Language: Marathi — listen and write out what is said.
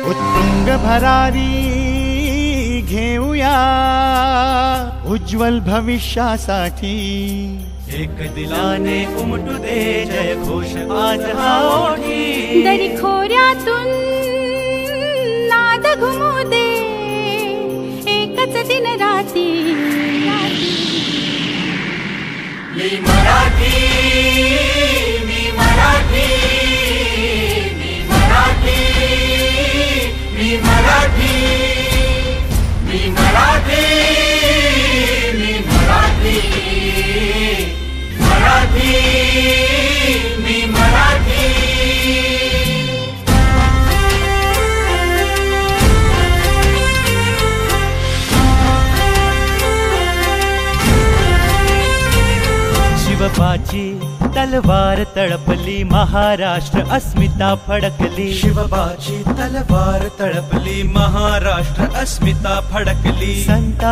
उत्तुंग भरारी घेऊया उज्ज्वल भविष्यासाठी। एक दिलाने उमटू दे जय घोष आज हा ओठी। दरी खोऱ्यातून नाद घुमू दे एकच दिन राती। मी मराठी, मी मराठी, मी मराठी, मी मराठी, मी मराठी, मी मराठी, मराठी, मी मराठी। शिवबाची तलवार तळपली महाराष्ट्र अस्मिता फडकली। शिवबाची तलवार तळपली महाराष्ट्र अस्मिता फडकली। संता